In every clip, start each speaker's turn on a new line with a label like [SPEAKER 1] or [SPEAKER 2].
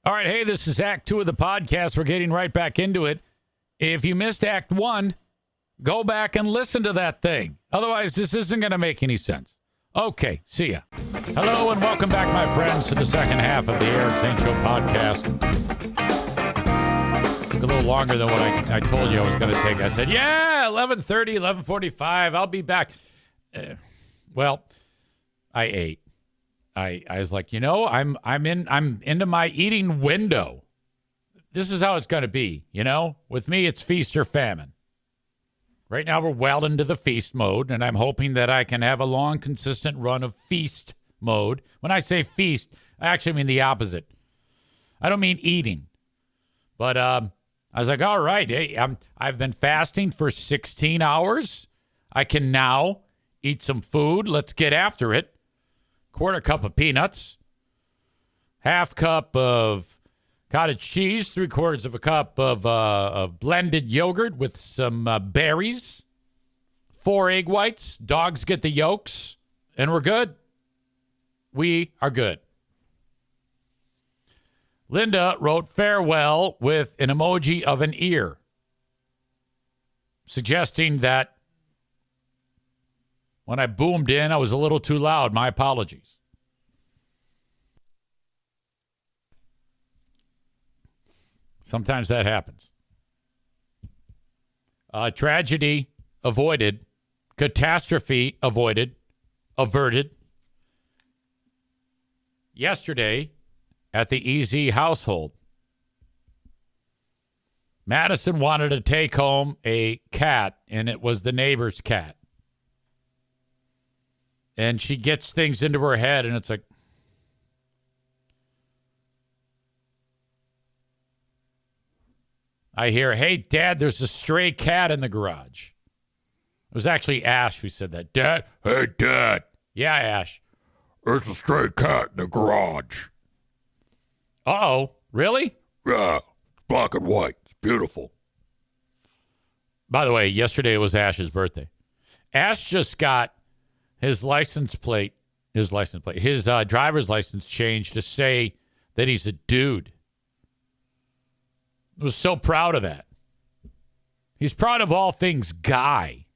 [SPEAKER 1] All right, hey, this is Act 2 of the podcast. We're getting right back into it. If you missed Act 1, go back and listen to that thing. Otherwise, this isn't going to make any sense. Okay, see ya. Hello and welcome back, my friends, to the second half of the Eric Zane Show podcast. Took a little longer than what I told you I was going to take. I said, yeah, 11:30, 11:45, I'll be back. Well, I ate. I was like, you know, I'm into my eating window. This is how it's going to be, you know? With me, it's feast or famine. Right now, we're well into the feast mode, and I'm hoping that I can have a long, consistent run of feast mode. When I say feast, I actually mean the opposite. I don't mean eating. But I was like, all right, hey, I've been fasting for 16 hours. I can now eat some food. Let's get after it. Quarter cup of peanuts, half cup of cottage cheese, 3/4 of a cup of blended yogurt with some berries, 4 egg whites. Dogs get the yolks, and we're good. We are good. Linda wrote farewell with an emoji of an ear, suggesting that when I boomed in, I was a little too loud. My apologies. Sometimes that happens. Tragedy avoided. Catastrophe avoided. Averted. Yesterday at the EZ household, Madison wanted to take home a cat, and it was the neighbor's cat. And she gets things into her head, and it's like, I hear, hey, Dad, there's a stray cat in the garage. It was actually Ash who said that. Dad? Hey, Dad. Yeah, Ash. There's a stray cat in the garage. Uh-oh. Really? Yeah. It's black and white. It's beautiful. By the way, yesterday was Ash's birthday. Ash just got his driver's license changed to say that he's a dude. I was so proud of that. He's proud of all things guy.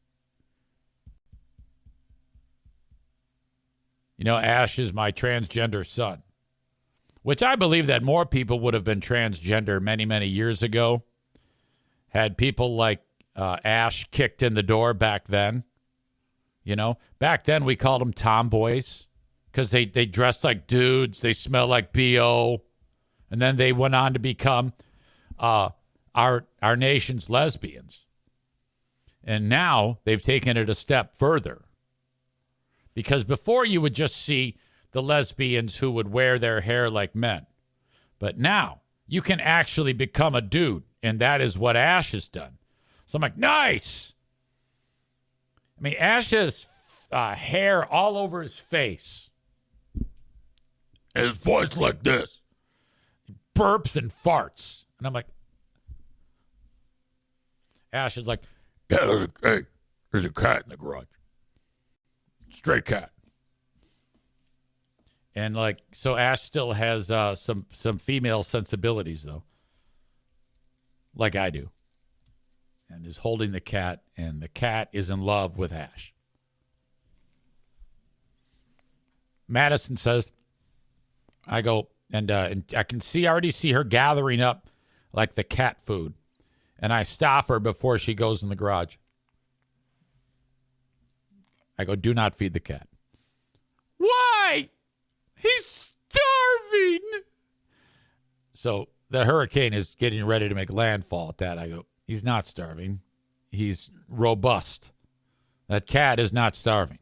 [SPEAKER 1] You know, Ash is my transgender son, which I believe that more people would have been transgender many, many years ago had people like Ash kicked in the door back then. You know, back then we called them tomboys because they dressed like dudes. They smell like BO. And then they went on to become our nation's lesbians. And now they've taken it a step further. Because before you would just see the lesbians who would wear their hair like men. But now you can actually become a dude. And that is what Ash has done. So I'm like, nice. I mean, Ash has hair all over his face. And his voice like this. He burps and farts. And I'm like, Ash is like, yeah, there's a cat in the garage. Stray cat. And like, so Ash still has some female sensibilities, though. Like I do. And is holding the cat, and the cat is in love with Ash. Madison says, I go, and I can already see her gathering up like the cat food. And I stop her before she goes in the garage. I go, do not feed the cat. Why? He's starving. So the hurricane is getting ready to make landfall at that. I go, he's not starving. He's robust. That cat is not starving.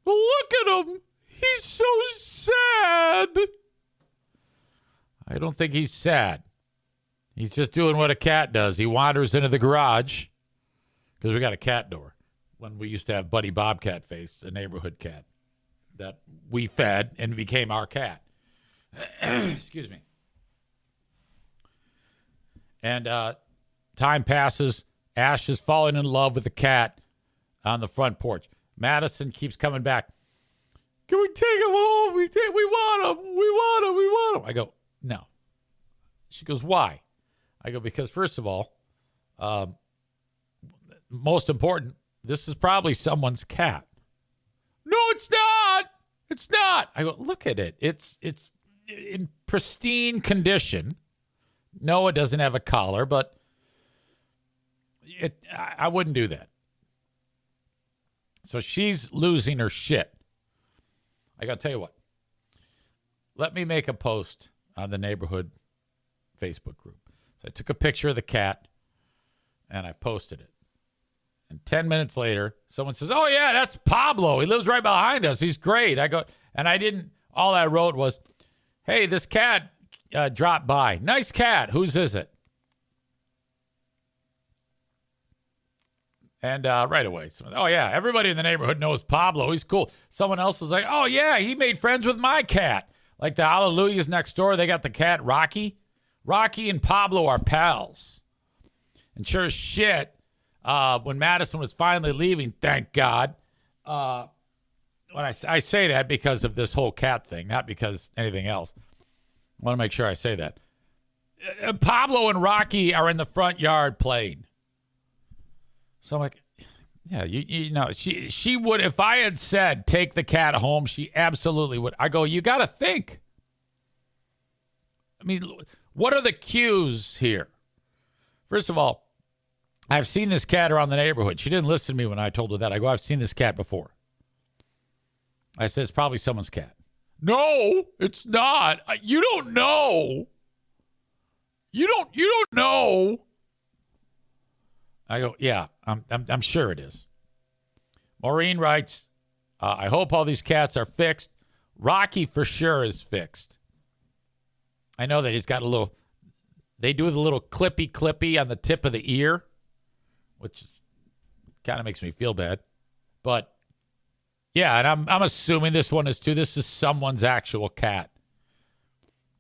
[SPEAKER 1] Well, look at him. He's so sad. I don't think he's sad. He's just doing what a cat does. He wanders into the garage because we got a cat door. When we used to have Buddy Bobcat Face, a neighborhood cat that we fed and became our cat. Excuse me. And time passes. Ash is falling in love with the cat on the front porch. Madison keeps coming back. Can we take him home? We want him. We want him. We want him. I go, No. She goes, why? I go, because first of all, most important, this is probably someone's cat. No, it's not. It's not. I go, look at it. It's in pristine condition. No, it doesn't have a collar, but I wouldn't do that. So she's losing her shit. I got to tell you what. Let me make a post on the neighborhood Facebook group. So I took a picture of the cat and I posted it. And 10 minutes later, someone says, oh, yeah, that's Pablo. He lives right behind us. He's great. I go, and I didn't, all I wrote was, hey, this cat dropped by. Nice cat. Whose is it? And right away, oh, yeah, everybody in the neighborhood knows Pablo. He's cool. Someone else was like, oh, yeah, he made friends with my cat. Like the Hallelujahs next door, they got the cat Rocky. Rocky and Pablo are pals. And sure as shit, when Madison was finally leaving, thank God, when I say that because of this whole cat thing, not because anything else. I want to make sure I say that. Pablo and Rocky are in the front yard playing. So I'm like, yeah, you know, she would, if I had said take the cat home, she absolutely would. I go, you got to think. I mean, what are the cues here? First of all, I've seen this cat around the neighborhood. She didn't listen to me when I told her that. I go, I've seen this cat before. I said, it's probably someone's cat. No, it's not. You don't know. You don't know. I go, yeah, I'm sure it is. Maureen writes, I hope all these cats are fixed. Rocky for sure is fixed. I know that he's got a little, they do the little clippy on the tip of the ear, which kind of makes me feel bad. But yeah, and I'm assuming this one is too. This is someone's actual cat.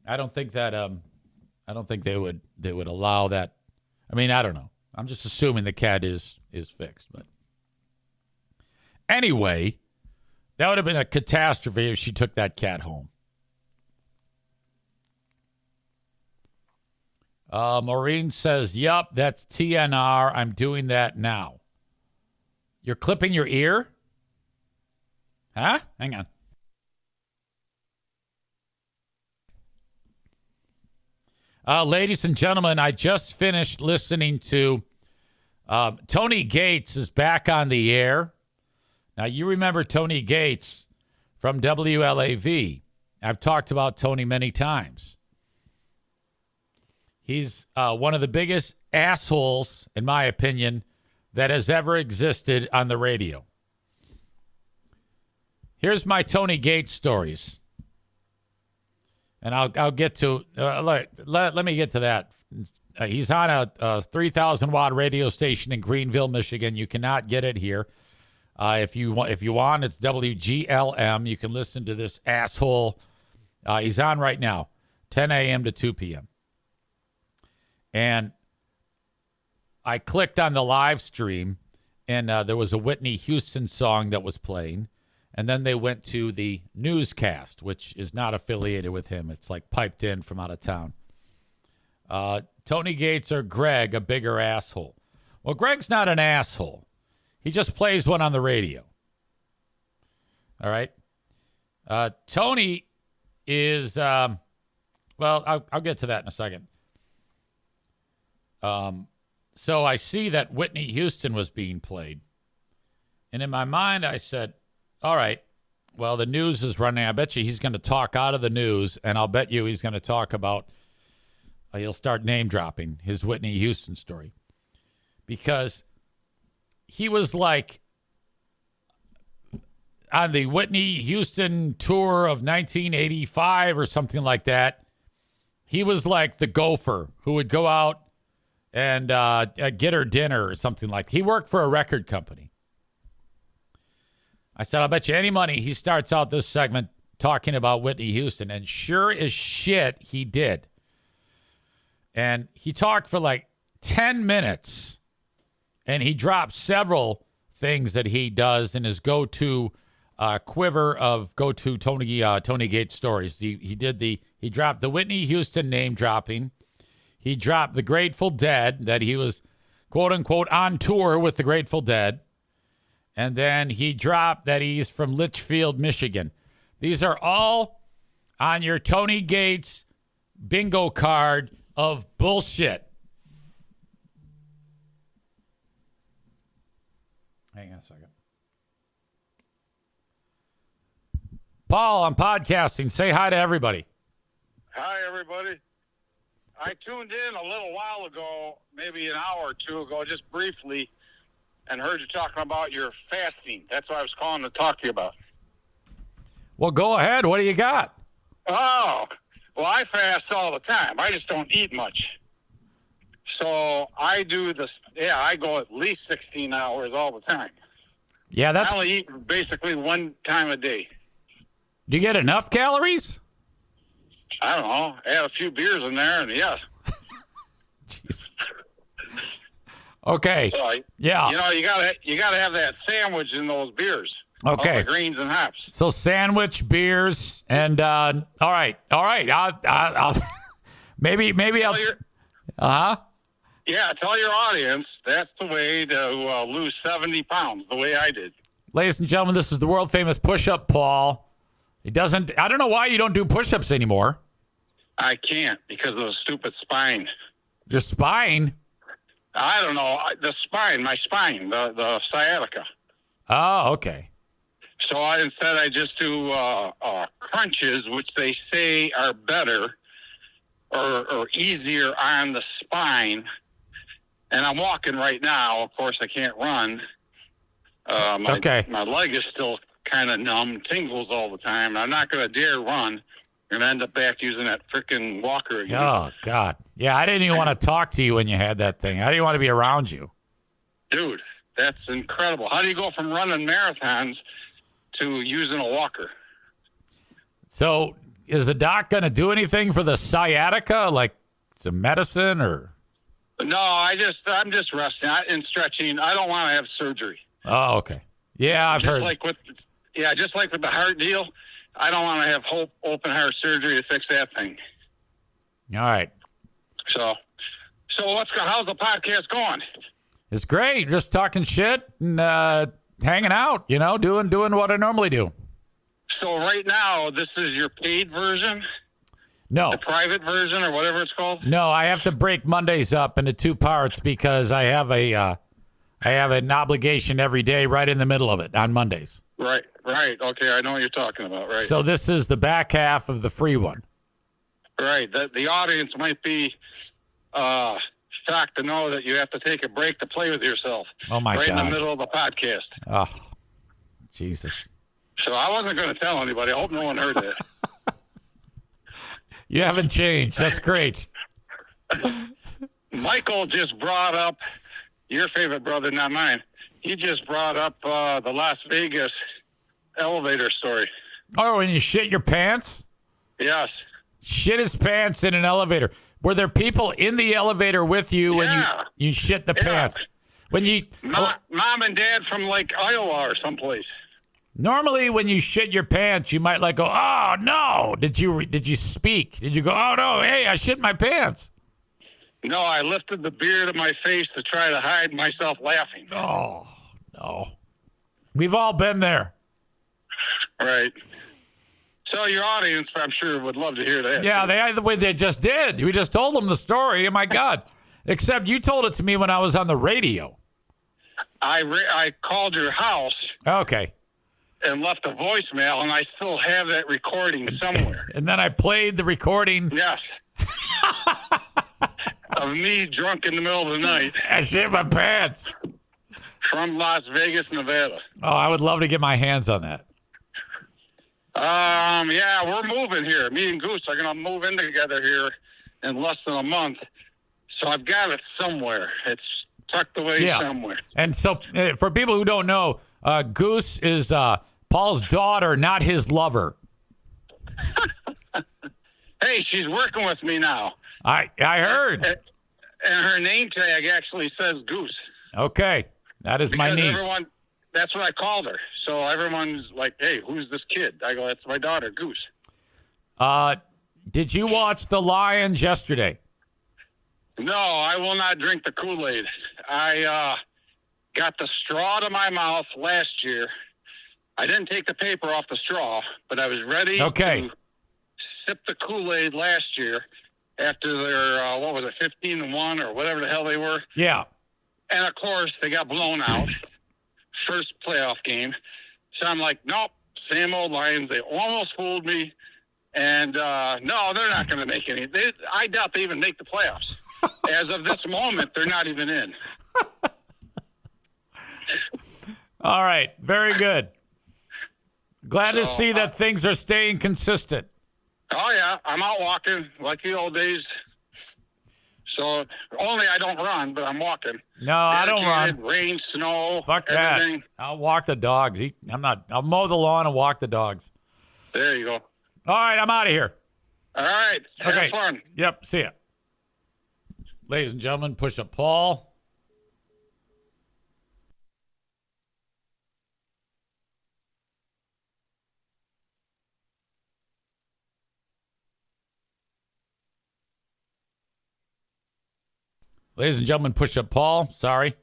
[SPEAKER 1] I don't think that I don't think they would allow that. I mean, I don't know. I'm just assuming the cat is fixed. But anyway, that would have been a catastrophe if she took that cat home. Maureen says, yup, that's TNR. I'm doing that now. You're clipping your ear? Huh? Hang on. Ladies and gentlemen, I just finished listening to Tony Gates is back on the air. Now, you remember Tony Gates from WLAV. I've talked about Tony many times. He's one of the biggest assholes, in my opinion, that has ever existed on the radio. Here's my Tony Gates stories. And I'll get to, let me get to that. He's on a 3,000 watt radio station in Greenville, Michigan. You cannot get it here. If you want, it's WGLM. You can listen to this asshole. He's on right now, 10 a.m. to 2 p.m. And I clicked on the live stream, and there was a Whitney Houston song that was playing. And then they went to the newscast, which is not affiliated with him. It's like piped in from out of town. Tony Gates or Greg, a bigger asshole? Well, Greg's not an asshole. He just plays one on the radio. All right. Tony is, well, I'll get to that in a second. So I see that Whitney Houston was being played. And in my mind, I said, all right, well, the news is running. I bet you he's going to talk out of the news, and I'll bet you he's going to talk about, he'll start name dropping his Whitney Houston story. Because he was like on the Whitney Houston tour of 1985 or something like that. He was like the gopher who would go out and get her dinner or something like that. He worked for a record company. I said, I'll bet you any money he starts out this segment talking about Whitney Houston. And sure as shit, he did. And he talked for like 10 minutes. And he dropped several things that he does in his go-to quiver of go-to Tony Gates stories. He dropped the Whitney Houston name dropping. He dropped the Grateful Dead, that he was quote unquote on tour with the Grateful Dead, and then he dropped that he's from Litchfield, Michigan. These are all on your Tony Gates bingo card of bullshit. Hang on a second. Paul, I'm podcasting. Say hi to everybody.
[SPEAKER 2] Hi, everybody. I tuned in a little while ago, maybe an hour or two ago, just briefly, and heard you talking about your fasting. That's what I was calling to talk to you about.
[SPEAKER 1] Well, go ahead. What do you got?
[SPEAKER 2] Oh, well, I fast all the time. I just don't eat much. So I do this. Yeah, I go at least 16 hours all the time.
[SPEAKER 1] Yeah,
[SPEAKER 2] I only eat basically one time a day.
[SPEAKER 1] Do you get enough calories?
[SPEAKER 2] I don't know. Add a few beers in there, and yeah.
[SPEAKER 1] Okay.
[SPEAKER 2] So,
[SPEAKER 1] yeah.
[SPEAKER 2] You gotta have that sandwich in those beers.
[SPEAKER 1] Okay.
[SPEAKER 2] All the greens and hops.
[SPEAKER 1] So sandwich, beers, and all right. I'll maybe I'll.
[SPEAKER 2] Yeah, tell your audience that's the way to lose 70 pounds, the way I did.
[SPEAKER 1] Ladies and gentlemen, this is the world famous push-up Paul. I don't know why you don't do push-ups anymore.
[SPEAKER 2] I can't because of the stupid spine.
[SPEAKER 1] Your spine?
[SPEAKER 2] I don't know. My spine, the sciatica.
[SPEAKER 1] Oh, okay.
[SPEAKER 2] So instead I just do crunches, which they say are better or easier on the spine. And I'm walking right now. Of course, I can't run. My leg is still kind of numb, tingles all the time. I'm not going to dare run. I'm going to end up back using that freaking walker again.
[SPEAKER 1] Oh, God. Yeah, I didn't even want to talk to you when you had that thing. I didn't want to be around you.
[SPEAKER 2] Dude, that's incredible. How do you go from running marathons to using a walker?
[SPEAKER 1] So is the doc going to do anything for the sciatica, like some medicine or?
[SPEAKER 2] No, I'm just resting and stretching. I don't want to have surgery.
[SPEAKER 1] Oh, okay. Yeah, I've heard.
[SPEAKER 2] Just like with the heart deal, I don't want to have open heart surgery to fix that thing.
[SPEAKER 1] All right.
[SPEAKER 2] So how's the podcast going?
[SPEAKER 1] It's great. Just talking shit and hanging out, doing what I normally do.
[SPEAKER 2] So right now, this is your paid version?
[SPEAKER 1] No.
[SPEAKER 2] The private version or whatever it's called?
[SPEAKER 1] No, I have to break Mondays up into two parts because I have an obligation every day right in the middle of it on Mondays.
[SPEAKER 2] Right. Okay, I know what you're talking about, right.
[SPEAKER 1] So this is the back half of the free one.
[SPEAKER 2] Right. The audience might be shocked to know that you have to take a break to play with yourself.
[SPEAKER 1] Oh, my God.
[SPEAKER 2] Right in the middle of the podcast.
[SPEAKER 1] Oh, Jesus.
[SPEAKER 2] So I wasn't going to tell anybody. I hope no one heard that.
[SPEAKER 1] You haven't changed. That's great.
[SPEAKER 2] Michael just brought up your favorite brother, not mine. He just brought up the Las Vegas elevator story.
[SPEAKER 1] Oh, and you shit your pants?
[SPEAKER 2] Yes.
[SPEAKER 1] Shit his pants in an elevator. Were there people in the elevator with you when you shit the pants? When you
[SPEAKER 2] Mom and Dad from like Iowa or someplace.
[SPEAKER 1] Normally, when you shit your pants, you might go, "Oh no!" Did you speak? Did you go, "Oh no, hey, I shit my pants"?
[SPEAKER 2] No, I lifted the beard of my face to try to hide myself laughing.
[SPEAKER 1] Oh no, we've all been there.
[SPEAKER 2] Right. So your audience, I'm sure, would love to hear that.
[SPEAKER 1] Yeah, they just did. We just told them the story. Oh my God! Except you told it to me when I was on the radio.
[SPEAKER 2] I called your house.
[SPEAKER 1] Okay.
[SPEAKER 2] And left a voicemail, and I still have that recording somewhere.
[SPEAKER 1] And then I played the recording.
[SPEAKER 2] Yes. Of me drunk in the middle of the night.
[SPEAKER 1] I shit my pants.
[SPEAKER 2] From Las Vegas, Nevada.
[SPEAKER 1] Oh, I would love to get my hands on that.
[SPEAKER 2] Yeah, we're moving here. Me and Goose are going to move in together here in less than a month. So I've got it somewhere. It's tucked away somewhere.
[SPEAKER 1] And so for people who don't know, Goose is Paul's daughter, not his lover.
[SPEAKER 2] Hey, she's working with me now.
[SPEAKER 1] I heard.
[SPEAKER 2] And her name tag actually says Goose.
[SPEAKER 1] Okay. That is my niece.
[SPEAKER 2] That's what I called her. So everyone's like, "Hey, who's this kid?" I go, "That's my daughter, Goose."
[SPEAKER 1] Did you watch the Lions yesterday?
[SPEAKER 2] No, I will not drink the Kool-Aid. I got the straw to my mouth last year. I didn't take the paper off the straw, but I was ready to sip the Kool-Aid last year after their, 15-1 or whatever the hell they were.
[SPEAKER 1] Yeah.
[SPEAKER 2] And, of course, they got blown out. First playoff game. So I'm like, nope, same old Lions. They almost fooled me. And, no, they're not going to make any. I doubt they even make the playoffs. As of this moment, they're not even in.
[SPEAKER 1] All right. Very good. Glad to see that things are staying consistent.
[SPEAKER 2] Oh, yeah. I'm out walking like the old days. So only I don't run, but I'm walking.
[SPEAKER 1] No, I don't run.
[SPEAKER 2] Rain, snow,
[SPEAKER 1] fuck
[SPEAKER 2] everything.
[SPEAKER 1] That. I'll walk the dogs. I'll mow the lawn and walk the dogs.
[SPEAKER 2] There you go.
[SPEAKER 1] All right, I'm out of here.
[SPEAKER 2] All right. Have fun.
[SPEAKER 1] Yep, see ya. Ladies and gentlemen, push up Paul. Ladies and gentlemen, push up Paul. Sorry.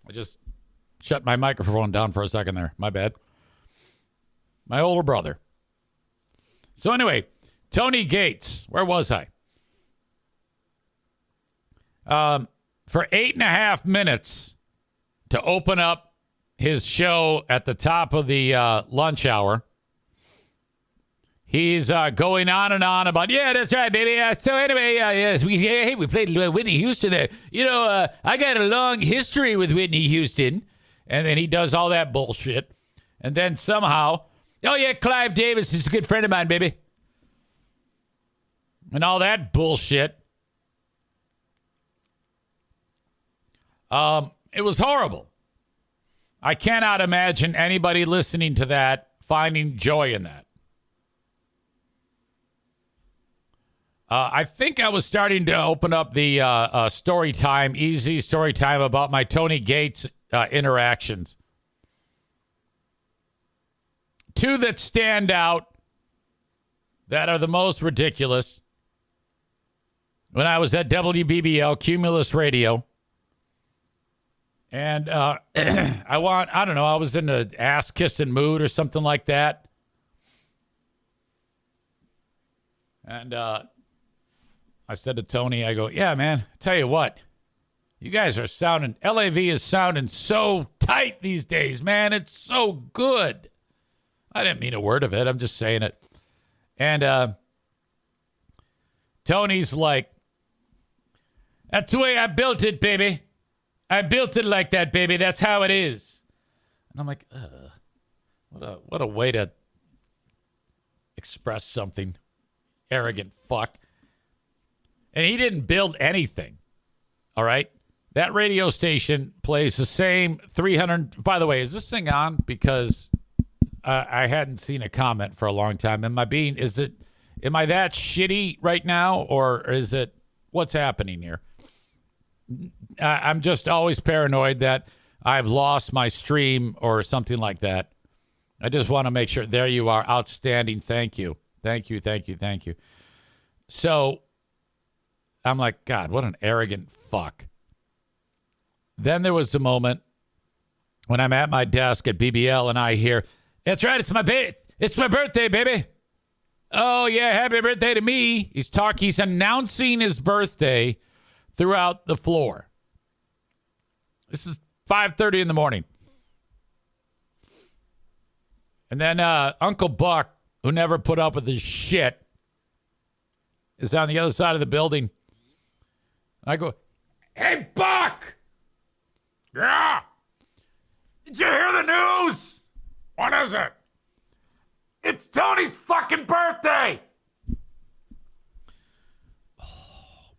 [SPEAKER 1] I just shut my microphone down for a second there. My bad. My older brother. So anyway, Tony Gates. Where was I? For 8.5 minutes to open up his show at the top of the lunch hour, he's going on and on about, yeah, that's right, baby. So anyway, yes, we played Whitney Houston there. You know, I got a long history with Whitney Houston. And then he does all that bullshit. And then somehow, oh, yeah, Clive Davis is a good friend of mine, baby. And all that bullshit. It was horrible. I cannot imagine anybody listening to that finding joy in that. I think I was starting to open up the story time, easy story time about my Tony Gates interactions. Two that stand out that are the most ridiculous. When I was at WBBL, Cumulus Radio. And I was in an ass-kissing mood or something like that. And I said to Tony, I go, yeah, man, tell you what. You guys are sounding, LAV is sounding so tight these days, man. It's so good. I didn't mean a word of it. I'm just saying it. And Tony's like, that's the way I built it, baby. I built it like that, baby. That's how it is. And I'm like, what a way to express something. Arrogant fuck. And he didn't build anything. All right? That radio station plays the same 300. By the way, is this thing on? Because I hadn't seen a comment for a long time. Am I that shitty right now? Or is it, what's happening here? I'm just always paranoid that I've lost my stream or something like that. I just want to make sure. There you are. Outstanding. Thank you. Thank you. Thank you. Thank you. So I'm like, God, what an arrogant fuck. Then there was the moment when I'm at my desk at BBL and I hear, that's right, it's my birthday, baby. Oh, yeah, happy birthday to me. He's announcing his birthday throughout the floor. This is 5:30 in the morning. And then Uncle Buck, who never put up with his shit, is on the other side of the building. And I go, hey, Buck! Yeah! Did you hear the news? What is it? It's Tony's fucking birthday!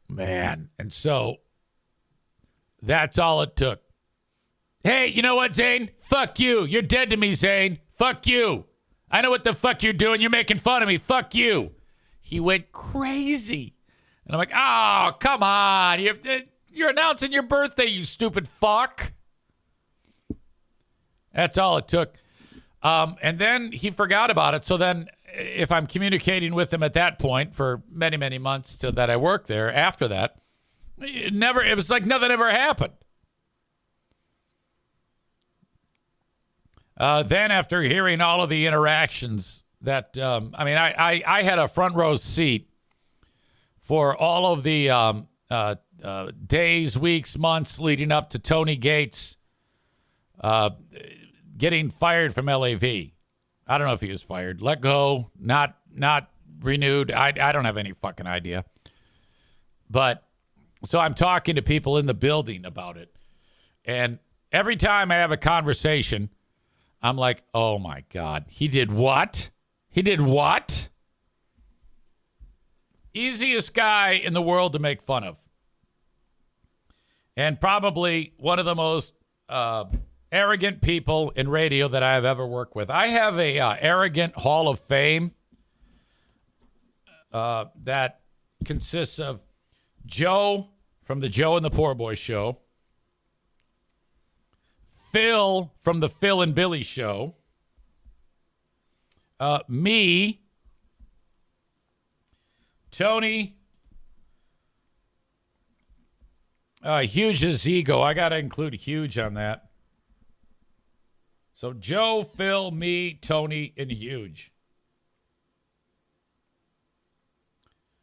[SPEAKER 1] Man. And so that's all it took. Hey, you know what, Zane? Fuck you. You're dead to me, Zane. Fuck you. I know what the fuck you're doing. You're making fun of me. Fuck you. He went crazy. And I'm like, oh, come on. You're announcing your birthday, you stupid fuck. That's all it took. And then he forgot about it. So then if I'm communicating with him at that point for many, many months that I worked there after that, it was like nothing ever happened. Then after hearing all of the interactions that, I had a front row seat for all of the days, weeks, months leading up to Tony Gates getting fired from LAV. I don't know if he was fired, let go, not renewed. I don't have any fucking idea. But so I'm talking to people in the building about it. And every time I have a conversation, I'm like, oh my God, he did what? He did what? Easiest guy in the world to make fun of. And probably one of the most arrogant people in radio that I have ever worked with. I have a arrogant Hall of Fame that consists of Joe from the Joe and the Poor Boy Show, Phil from the Phil and Billy Show, me, Tony, Huge's ego. I got to include Huge on that. So Joe, Phil, me, Tony, and Huge.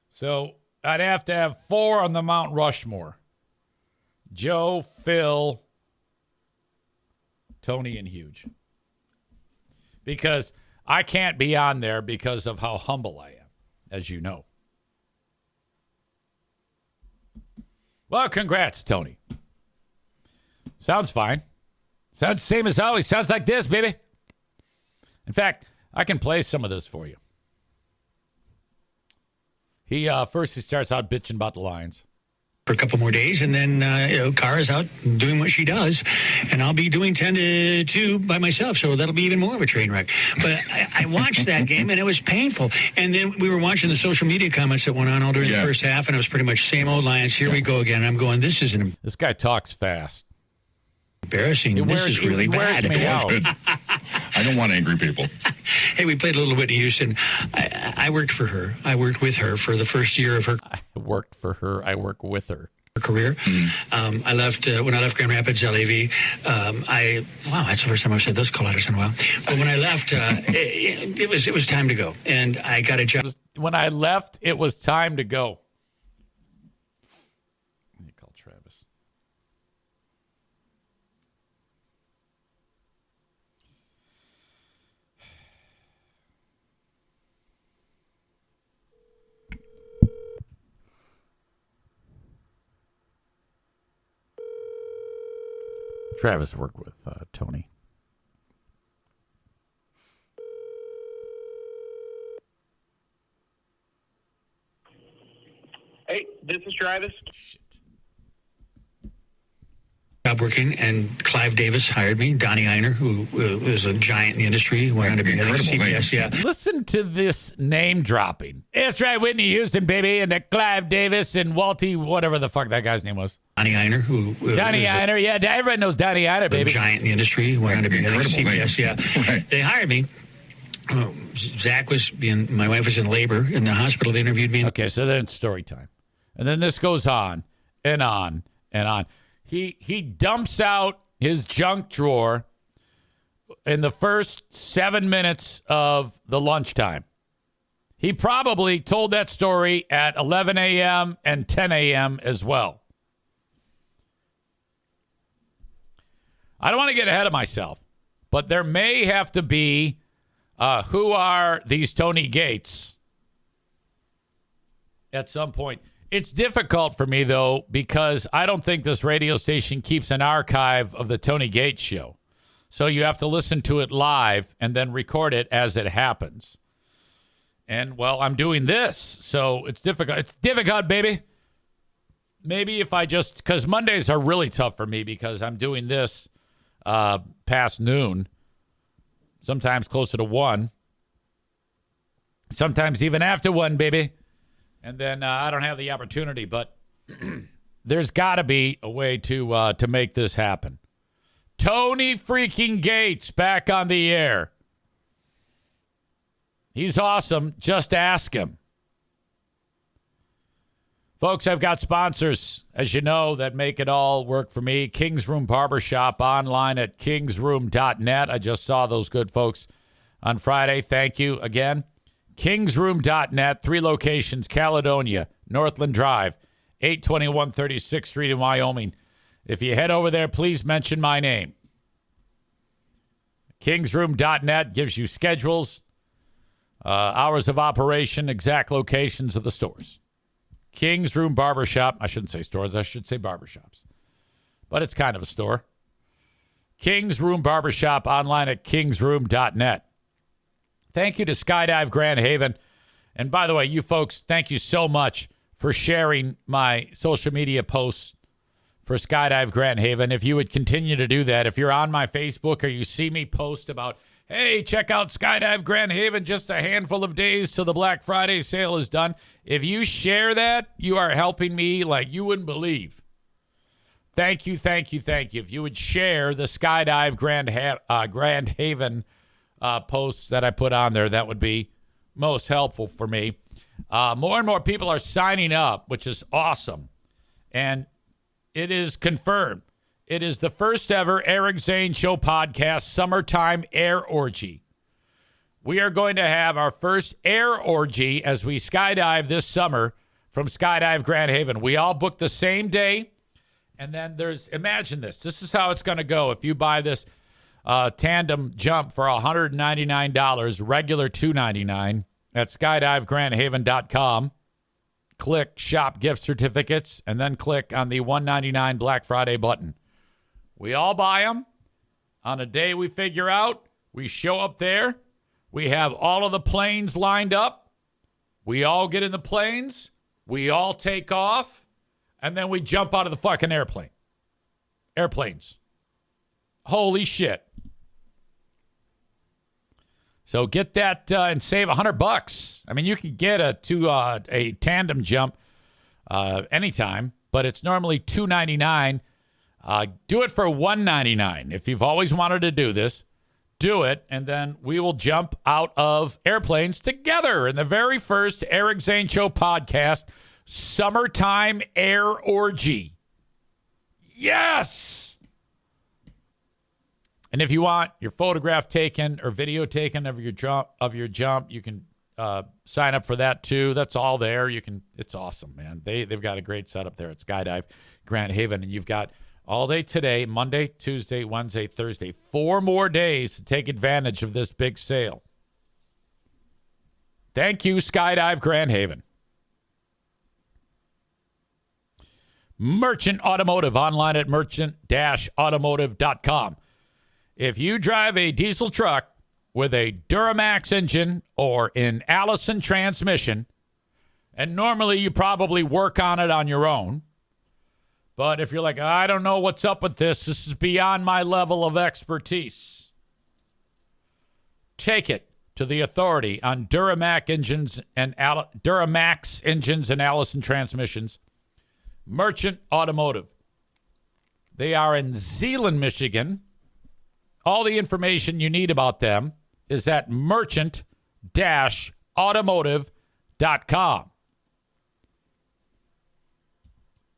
[SPEAKER 1] So I'd have to have 4 on the Mount Rushmore. Joe, Phil, Tony, and Huge. Because I can't be on there because of how humble I am, as you know. Well, congrats, Tony. Sounds fine. Sounds the same as always. Sounds like this, baby. In fact, I can play some of this for you. He starts out bitching about the Lions.
[SPEAKER 3] For a couple more days, and then Kara's out doing what she does, and I'll be doing 10 to 2 by myself, so that'll be even more of a train wreck. But I watched that game, and it was painful. And then we were watching the social media comments that went on all during the first half, and it was pretty much same old Lions. Here we go again. I'm going, this isn't
[SPEAKER 1] This guy talks fast.
[SPEAKER 3] Embarrassing. This is really bad.
[SPEAKER 1] Me out.
[SPEAKER 4] I don't want angry people.
[SPEAKER 3] Hey, we played a little bit in Houston. I worked for her. I worked with her for the first year of her.
[SPEAKER 1] I worked for her. I work with her.
[SPEAKER 3] Career. I left when I left Grand Rapids, LAV. That's the first time I've said those call letters in a while. But when I left, it was time to go, and I got a job.
[SPEAKER 1] When I left, it was time to go. Let me call Travis. Travis worked with Tony.
[SPEAKER 5] Hey, this is Travis.
[SPEAKER 1] Shit.
[SPEAKER 3] Job working, and Clive Davis hired me. Donnie Einer, who was a giant in the industry, went on to be CBS. Yeah.
[SPEAKER 1] Listen to this name dropping. That's right, Whitney Houston, baby, and Clive Davis and Walty, whatever the fuck that guy's name was.
[SPEAKER 3] Donnie Einer, who
[SPEAKER 1] Donnie Einer, yeah, everyone knows Donnie Einer, baby.
[SPEAKER 3] A giant in the industry, went on to be CBS. Yeah. Right. They hired me. Zach my wife was in labor in the hospital. They interviewed me.
[SPEAKER 1] Okay, so then it's story time. And then this goes on and on and on. He dumps out his junk drawer in the first 7 minutes of the lunchtime. He probably told that story at 11 a.m. and 10 a.m. as well. I don't want to get ahead of myself, but there may have to be who are these Tony Gates at some point. It's difficult for me, though, because I don't think this radio station keeps an archive of the Tony Gates show. So you have to listen to it live and then record it as it happens. And, well, I'm doing this, so it's difficult. It's difficult, baby. Maybe if I just, because Mondays are really tough for me because I'm doing this past noon, sometimes closer to 1, sometimes even after 1, baby. And then I don't have the opportunity, but there's got to be a way to make this happen. Tony freaking Gates back on the air. He's awesome. Just ask him. Folks, I've got sponsors, as you know, that make it all work for me. King's Room Barbershop online at kingsroom.net. I just saw those good folks on Friday. Thank you again. Kingsroom.net, 3 locations, Caledonia, Northland Drive, 821 36th Street in Wyoming. If you head over there, please mention my name. Kingsroom.net gives you schedules, hours of operation, exact locations of the stores. King's Room Barbershop. I shouldn't say stores. I should say barbershops. But it's kind of a store. King's Room Barbershop online at kingsroom.net. Thank you to Skydive Grand Haven. And by the way, you folks, thank you so much for sharing my social media posts for Skydive Grand Haven. If you would continue to do that, if you're on my Facebook or you see me post about, hey, check out Skydive Grand Haven, just a handful of days till the Black Friday sale is done. If you share that, you are helping me like you wouldn't believe. Thank you, thank you, thank you. If you would share the Skydive Grand Haven posts that I put on there, that would be most helpful for me. More and more people are signing up, which is awesome. And it is confirmed. It is the first ever Eric Zane Show podcast summertime air orgy. We are going to have our first air orgy as we skydive this summer from Skydive Grand Haven. We all book the same day. And then imagine this. This is how it's going to go. If you buy this tandem jump for $199, regular $299 at skydivegrandhaven.com. Click Shop Gift Certificates, and then click on the $199 Black Friday button. We all buy them on a day we figure out. We show up there. We have all of the planes lined up. We all get in the planes. We all take off. And then we jump out of the fucking airplanes. Holy shit. So get that and save $100. I mean, you can get a tandem jump anytime, but it's normally $299. Do it for $199. If you've always wanted to do this, do it, and then we will jump out of airplanes together in the very first Eric Zane Show podcast, Summertime Air Orgy. Yes! And if you want your photograph taken or video taken of your jump, you can sign up for that too. That's all there. It's awesome, man. They've got a great setup there at Skydive Grand Haven, and you've got all day today, Monday, Tuesday, Wednesday, Thursday, 4 more days to take advantage of this big sale. Thank you, Skydive Grand Haven. Merchant Automotive, online at merchant-automotive.com. If you drive a diesel truck with a Duramax engine or an Allison transmission, and normally you probably work on it on your own, but if you're like, I don't know what's up with this is beyond my level of expertise, take it to the authority on Duramax engines and Allison transmissions. Merchant Automotive. They are in Zeeland, Michigan. All the information you need about them is at merchant-automotive.com.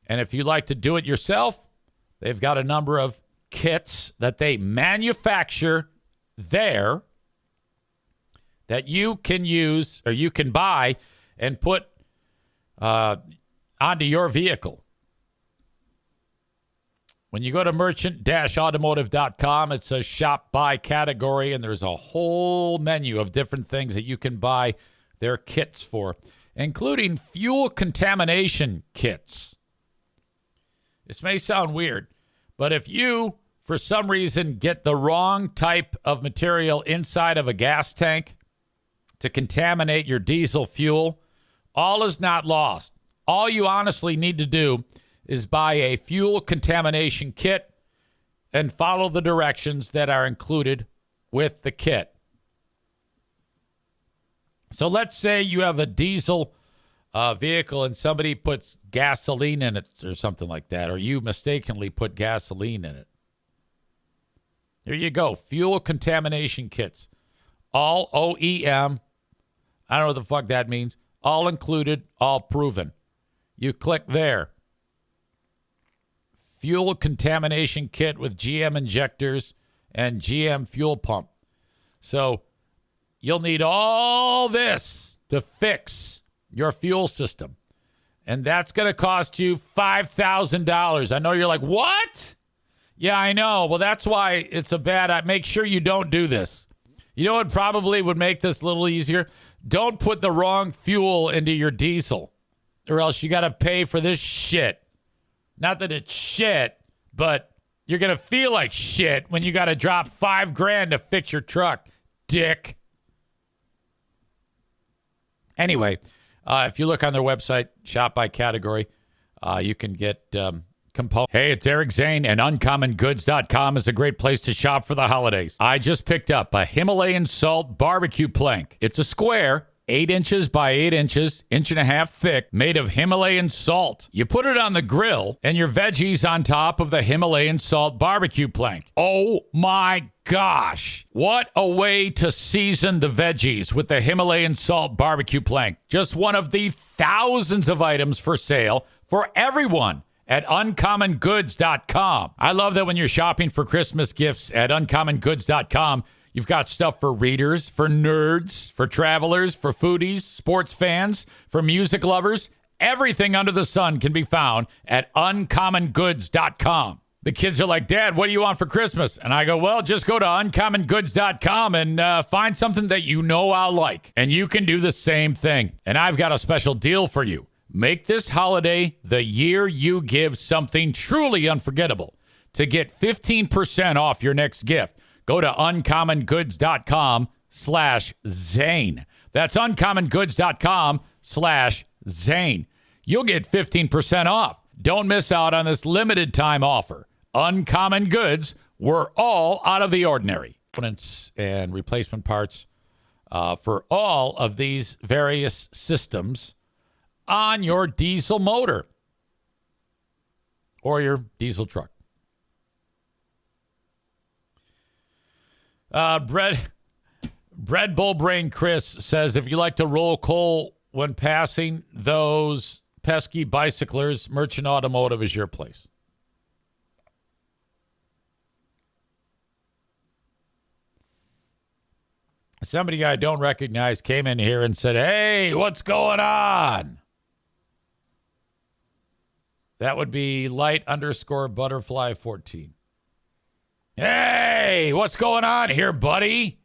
[SPEAKER 1] And if you like to do it yourself, they've got a number of kits that they manufacture there that you can use or you can buy and put onto your vehicle. When you go to merchant-automotive.com, it says shop by category, and there's a whole menu of different things that you can buy their kits for, including fuel contamination kits. This may sound weird, but if you, for some reason, get the wrong type of material inside of a gas tank to contaminate your diesel fuel, all is not lost. All you honestly need to do is buy a fuel contamination kit and follow the directions that are included with the kit. So let's say you have a diesel vehicle and somebody puts gasoline in it or something like that, or you mistakenly put gasoline in it. Here you go. Fuel contamination kits. All OEM. I don't know what the fuck that means. All included, all proven. You click there. Fuel contamination kit with GM injectors and GM fuel pump. So you'll need all this to fix your fuel system. And that's going to cost you $5,000. I know you're like, what? Yeah, I know. Well, that's why it's a bad. Make sure you don't do this. You know what probably would make this a little easier? Don't put the wrong fuel into your diesel, or else you got to pay for this shit. Not that it's shit, but you're going to feel like shit when you got to drop $5,000 to fix your truck, dick. Anyway, if you look on their website, shop by category, you can get components. Hey, it's Eric Zane, and UncommonGoods.com is a great place to shop for the holidays. I just picked up a Himalayan salt barbecue plank. It's a square, 8 inches by 8 inches, 1.5 inches thick, made of Himalayan salt. You put it on the grill, and your veggies on top of the Himalayan salt barbecue plank. Oh my gosh. What a way to season the veggies with the Himalayan salt barbecue plank. Just one of the thousands of items for sale for everyone at UncommonGoods.com. I love that when you're shopping for Christmas gifts at UncommonGoods.com, you've got stuff for readers, for nerds, for travelers, for foodies, sports fans, for music lovers. Everything under the sun can be found at UncommonGoods.com. The kids are like, Dad, what do you want for Christmas? And I go, well, just go to UncommonGoods.com and find something that you know I'll like. And you can do the same thing. And I've got a special deal for you. Make this holiday the year you give something truly unforgettable. To get 15% off your next gift, go to UncommonGoods.com/Zane. That's UncommonGoods.com/Zane. You'll get 15% off. Don't miss out on this limited time offer. Uncommon Goods, we're all out of the ordinary. Components and replacement parts for all of these various systems on your diesel motor or your diesel truck. Bread Bull Brain Chris says, if you like to roll coal when passing those pesky bicyclers, Merchant Automotive is your place. Somebody I don't recognize came in here and said, hey, what's going on? That would be light_butterfly14. Hey, what's going on here, buddy?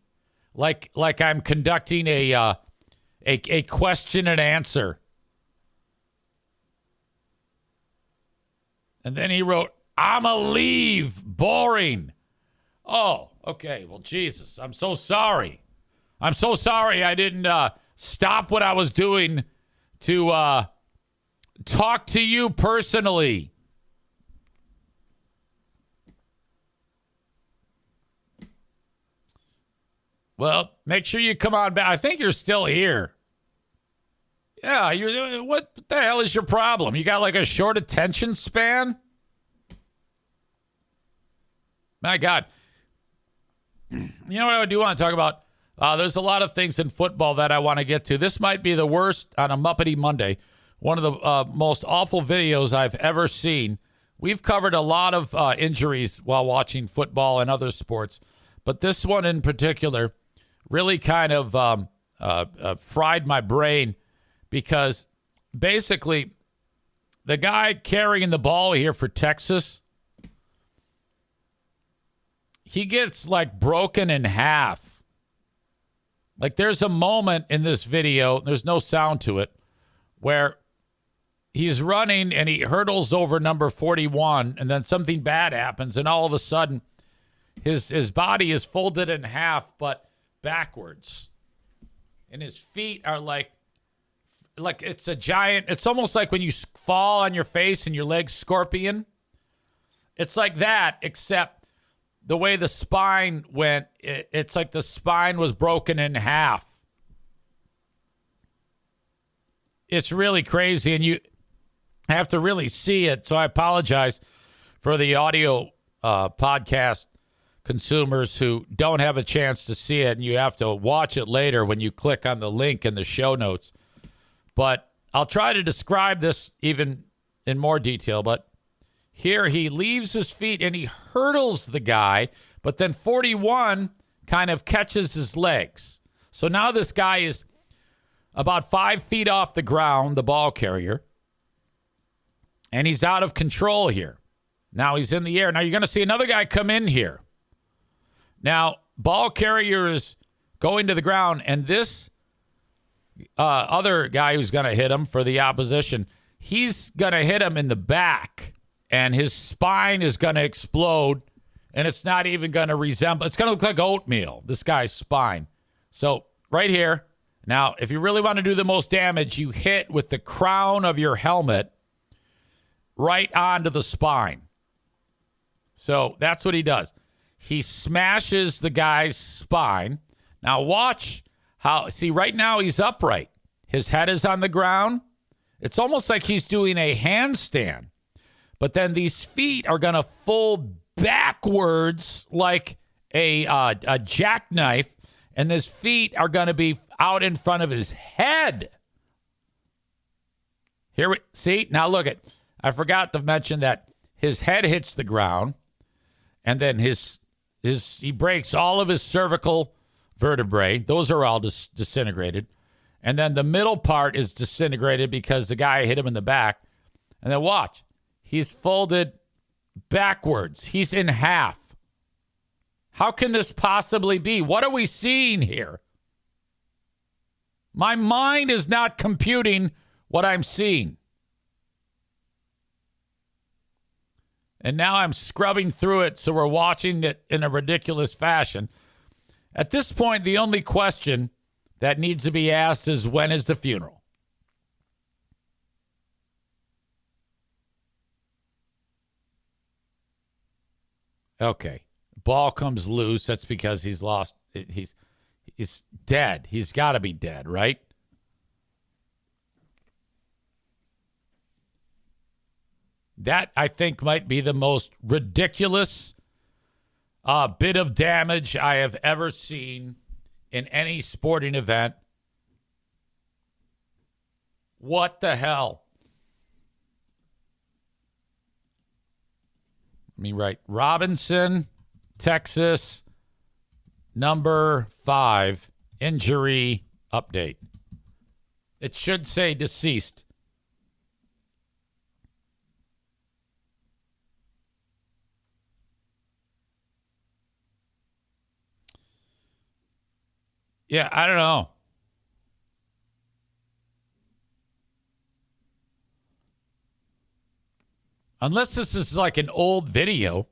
[SPEAKER 1] Like I'm conducting a question and answer. And then he wrote, I'm a leave. Boring. Oh, okay. Well, Jesus, I'm so sorry. I'm so sorry I didn't stop what I was doing to talk to you personally. Well, make sure you come on back. I think you're still here. Yeah, what the hell is your problem? You got like a short attention span? My God. You know what I do want to talk about? There's a lot of things in football that I want to get to. This might be the worst on a Muppety Monday. One of the most awful videos I've ever seen. We've covered a lot of injuries while watching football and other sports, but this one in particular really kind of fried my brain because basically the guy carrying the ball here for Texas, he gets like broken in half. Like there's a moment in this video, there's no sound to it, where he's running and he hurdles over number 41 and then something bad happens and all of a sudden his body is folded in half but backwards. And his feet are like it's a giant, it's almost like when you fall on your face and your legs scorpion. It's like that, except the way the spine went, it's like the spine was broken in half. It's really crazy, and you have to really see it. So I apologize for the audio podcast consumers who don't have a chance to see it, and you have to watch it later when you click on the link in the show notes. But I'll try to describe this even in more detail. But here he leaves his feet and he hurdles the guy, but then 41 kind of catches his legs. So now this guy is about 5 feet off the ground, the ball carrier, and he's out of control here. Now he's in the air. Now you're going to see another guy come in here. Now, ball carrier is going to the ground, and this other guy who's going to hit him for the opposition, he's going to hit him in the back, and his spine is going to explode, and it's not even going to resemble, it's going to look like oatmeal, this guy's spine. So right here, now, if you really want to do the most damage, you hit with the crown of your helmet right onto the spine. So that's what he does. He smashes the guy's spine. Now watch how, see, right now he's upright. His head is on the ground. It's almost like he's doing a handstand. But then these feet are going to fold backwards like a jackknife, and his feet are going to be out in front of his head. Here we see, now look at, I forgot to mention that his head hits the ground, and then he breaks all of his cervical vertebrae. Those are all disintegrated. And then the middle part is disintegrated because the guy hit him in the back. And then watch. He's folded backwards. He's in half. How can this possibly be? What are we seeing here? My mind is not computing what I'm seeing. And now I'm scrubbing through it, so we're watching it in a ridiculous fashion. At this point, the only question that needs to be asked is, when is the funeral? Okay. Ball comes loose. That's because he's lost. He's dead. He's got to be dead, right? That, I think, might be the most ridiculous bit of damage I have ever seen in any sporting event. What the hell? Let me write Robinson, Texas, number 5, injury update. It should say deceased. Yeah, I don't know. Unless this is like an old video.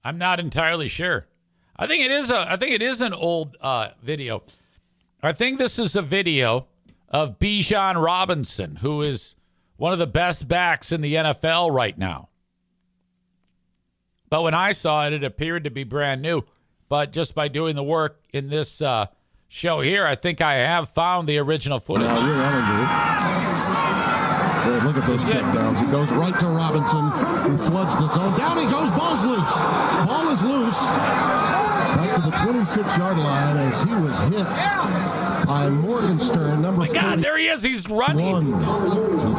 [SPEAKER 1] I'm not entirely sure. I think it is an old video. I think this is a video of Bijan Robinson, who is one of the best backs in the NFL right now. But when I saw it, it appeared to be brand new. But just by doing the work in this show here, I think I have found the original footage.
[SPEAKER 5] Boy, look at those check downs. He goes right to Robinson, who floods the zone. Down he goes. Ball's loose. Ball is loose. Back to the 26-yard line as he was hit by Morgenstern, number 41.
[SPEAKER 1] God, there he is. He's running.
[SPEAKER 5] He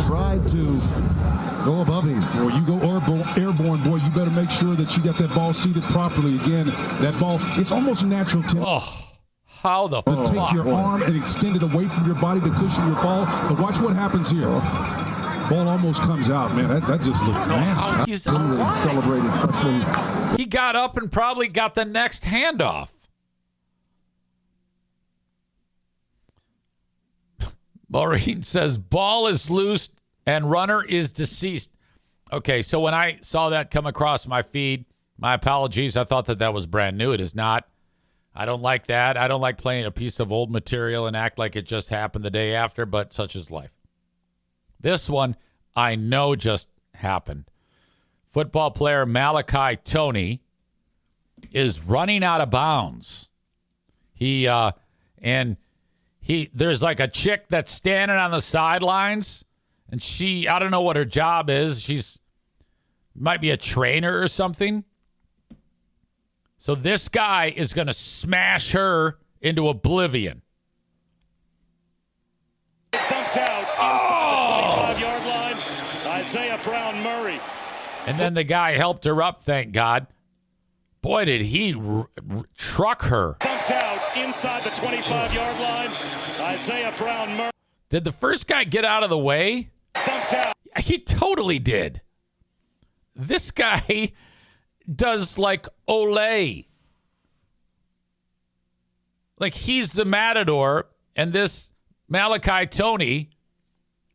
[SPEAKER 5] tried to go above him.
[SPEAKER 6] Or you go airborne, boy, you better make sure that you got that ball seated properly. Again, that ball, it's almost natural to
[SPEAKER 1] how the fuck?
[SPEAKER 6] take your arm and extend it away from your body to cushion your fall. But watch what happens here. Ball almost comes out, man. That just looks nasty.
[SPEAKER 1] He's
[SPEAKER 5] celebrated freshman.
[SPEAKER 1] He got up and probably got the next handoff. Maureen says, ball is loose and runner is deceased. Okay, so when I saw that come across my feed, my apologies. I thought that was brand new. It is not. I don't like that. I don't like playing a piece of old material and act like it just happened the day after, but such is life. This one, I know just happened. Football player Malachi Toney is running out of bounds. There's like a chick that's standing on the sidelines, and I don't know what her job is. She's might be a trainer or something. So this guy is going to smash her into oblivion.
[SPEAKER 7] Bumped out inside the 25-yard line. Isaiah Brown Murray.
[SPEAKER 1] And then the guy helped her up, thank God. Boy, did he truck her.
[SPEAKER 7] Bumped out inside the 25-yard line. Isaiah Brown Murray.
[SPEAKER 1] Did the first guy get out of the way?
[SPEAKER 7] Bumped out.
[SPEAKER 1] He totally did. This guy does like Olay. Like he's the matador, and this Malachi Tony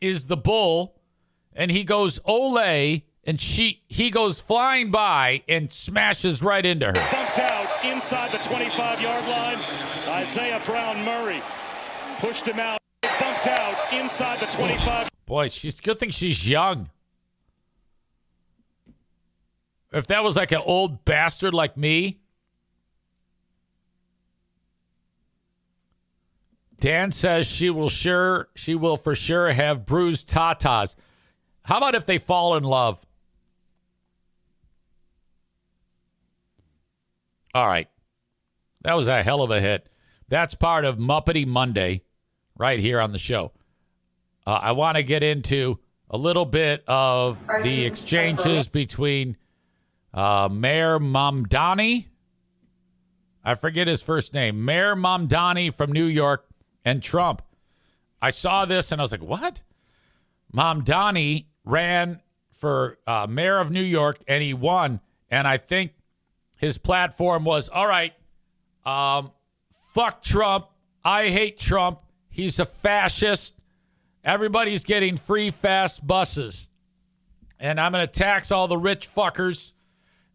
[SPEAKER 1] is the bull, and he goes Olay, and he goes flying by and smashes right into her.
[SPEAKER 7] Bumped out inside the 25-yard line. Isaiah Brown Murray pushed him out. Bumped out inside the 25.
[SPEAKER 1] Boy, good thing she's young. If that was like an old bastard like me. Dan says she will for sure have bruised tatas. How about if they fall in love? All right. That was a hell of a hit. That's part of Muppety Monday right here on the show. I want to get into a little bit of the exchanges between Mayor Mamdani. I forget his first name. Mayor Mamdani from New York and Trump. I saw this and I was like, what? Mamdani ran for mayor of New York and he won. And I think his platform was, all right, fuck Trump. I hate Trump. He's a fascist. Everybody's getting free fast buses. And I'm going to tax all the rich fuckers.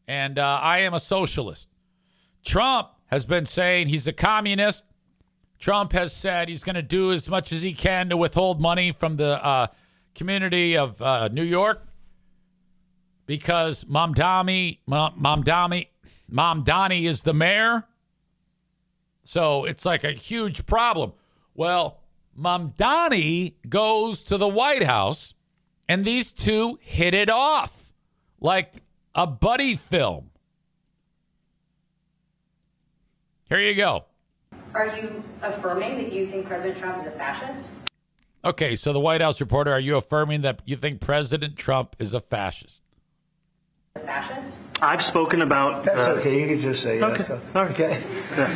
[SPEAKER 1] And I am a socialist. Trump has been saying he's a communist. Trump has said he's going to do as much as he can to withhold money from the community of New York because Mamdani is the mayor. So it's like a huge problem. Well, Mamdani goes to the White House, and these two hit it off like a buddy film. Here you go.
[SPEAKER 8] Are you affirming that you think President Trump is a fascist?
[SPEAKER 1] Okay, so the White House reporter, are you affirming that you think President Trump is a fascist?
[SPEAKER 8] A fascist?
[SPEAKER 9] I've spoken about...
[SPEAKER 10] That's okay. You can just say yes.
[SPEAKER 9] Okay.
[SPEAKER 10] Okay.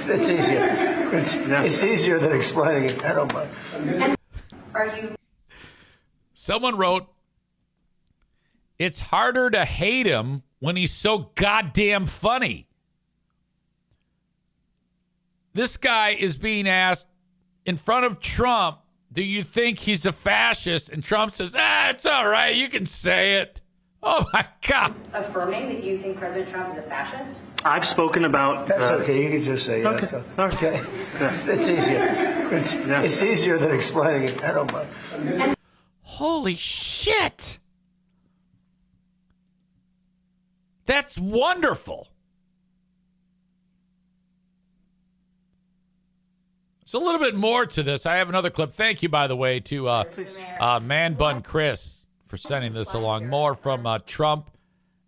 [SPEAKER 10] It's easier. It's easier than explaining it. I don't mind.
[SPEAKER 8] Are you...
[SPEAKER 1] Someone wrote, it's harder to hate him when he's so goddamn funny. This guy is being asked in front of Trump, do you think he's a fascist? And Trump says, it's all right. You can say it. Oh, my God.
[SPEAKER 8] Affirming that you think President Trump is a fascist?
[SPEAKER 9] I've spoken about...
[SPEAKER 10] That's okay. You can just say yes. Okay. It's easier. It's easier than explaining it. I don't mind.
[SPEAKER 1] Holy shit. That's wonderful. There's a little bit more to this. I have another clip. Thank you, by the way, to Man Bun Chris for sending this along. More from Trump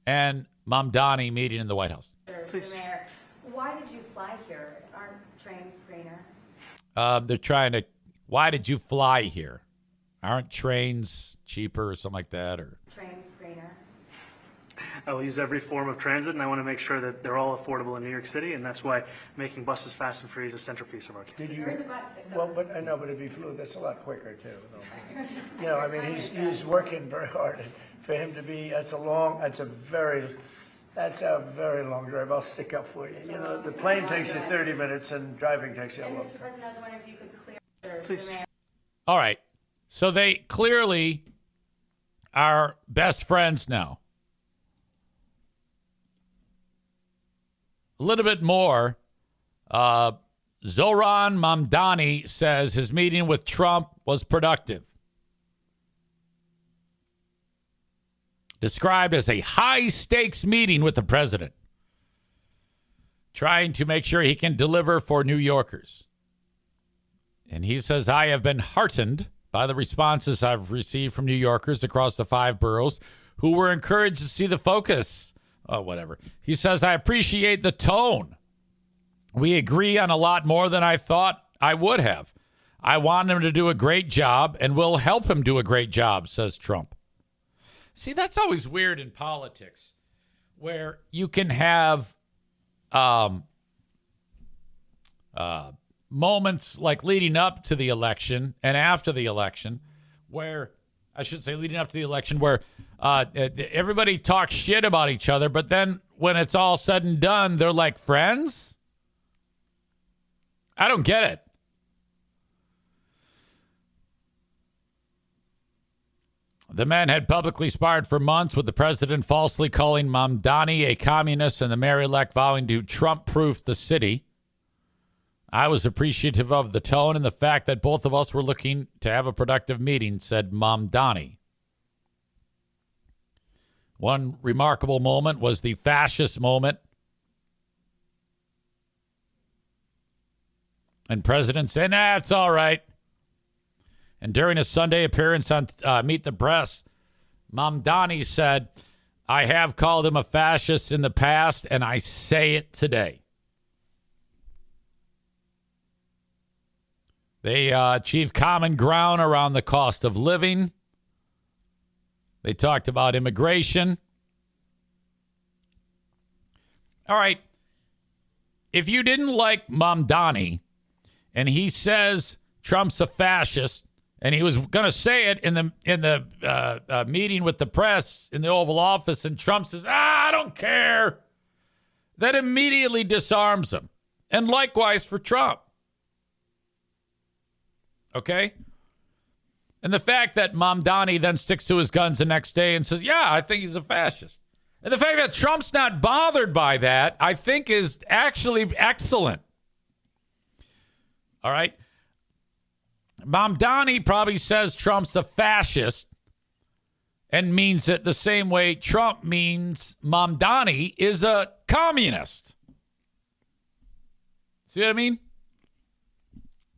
[SPEAKER 1] and Mamdani meeting in the White House.
[SPEAKER 8] Mayor, why did you fly here? Aren't trains greener?
[SPEAKER 1] They're trying to, why did you fly here? Aren't trains cheaper or something like that? Or
[SPEAKER 8] Trains greener.
[SPEAKER 9] I'll use every form of transit, and I want to make sure that they're all affordable in New York City, and that's why making buses fast and free is a centerpiece of our campaign.
[SPEAKER 8] There is a bus that
[SPEAKER 10] Well,
[SPEAKER 8] goes...
[SPEAKER 10] but I know, but if he flew, that's a lot quicker too. You know, I mean, he's working very hard. For him to be, that's a very long drive. I'll stick up for you. You know, the plane takes you 30 minutes, and driving takes you a
[SPEAKER 8] And
[SPEAKER 10] long
[SPEAKER 8] Mr.
[SPEAKER 10] time.
[SPEAKER 8] President, I was wondering if you could clear...
[SPEAKER 9] Please.
[SPEAKER 1] all right. So they clearly are best friends now. A little bit more. Zoran Mamdani says his meeting with Trump was productive. Described as a high-stakes meeting with the president. Trying to make sure he can deliver for New Yorkers. And he says, I have been heartened by the responses I've received from New Yorkers across the 5 boroughs who were encouraged to see the focus. Oh, whatever. He says, I appreciate the tone We agree on a lot more than I thought I would have. I want him to do a great job and will help him do a great job, says Trump. See, that's always weird in politics, where you can have moments like leading up to the election and after the election, where I should say leading up to the election, where everybody talks shit about each other, but then when it's all said and done, they're like friends. I don't get it. The man had publicly sparred for months with the president, falsely calling Mamdani a communist and the mayor-elect vowing to Trump-proof the city. I was appreciative of the tone and the fact that both of us were looking to have a productive meeting, said Mamdani. One remarkable moment was the fascist moment. And President said, it's all right. And during a Sunday appearance on Meet the Press, Mamdani said, I have called him a fascist in the past, and I say it today. They achieved common ground around the cost of living. They talked about immigration. All right. If you didn't like Mamdani and he says Trump's a fascist, and he was going to say it in the meeting with the press in the Oval Office, and Trump says, I don't care, that immediately disarms him. And likewise for Trump. Okay? And the fact that Mamdani then sticks to his guns the next day and says, yeah, I think he's a fascist. And the fact that Trump's not bothered by that, I think is actually excellent. All right? Mamdani probably says Trump's a fascist and means it the same way Trump means Mamdani is a communist. See what I mean?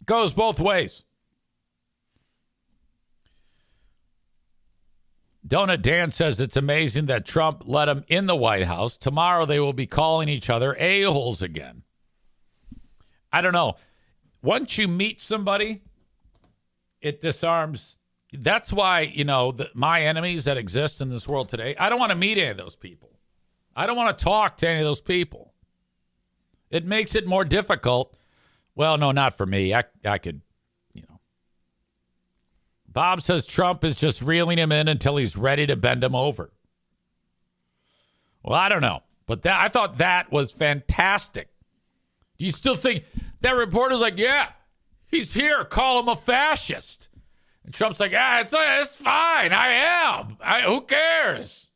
[SPEAKER 1] Goes both ways. Donut Dan says it's amazing that Trump let him in the White House. Tomorrow they will be calling each other a-holes again. I don't know. Once you meet somebody, it disarms. That's why, my enemies that exist in this world today, I don't want to meet any of those people. I don't want to talk to any of those people. It makes it more difficult. Well, no, not for me. I could, Bob says Trump is just reeling him in until he's ready to bend him over. Well, I don't know. But I thought that was fantastic. Do you still think that reporter's like, yeah, he's here. Call him a fascist. And Trump's like, it's fine. I am. Who cares?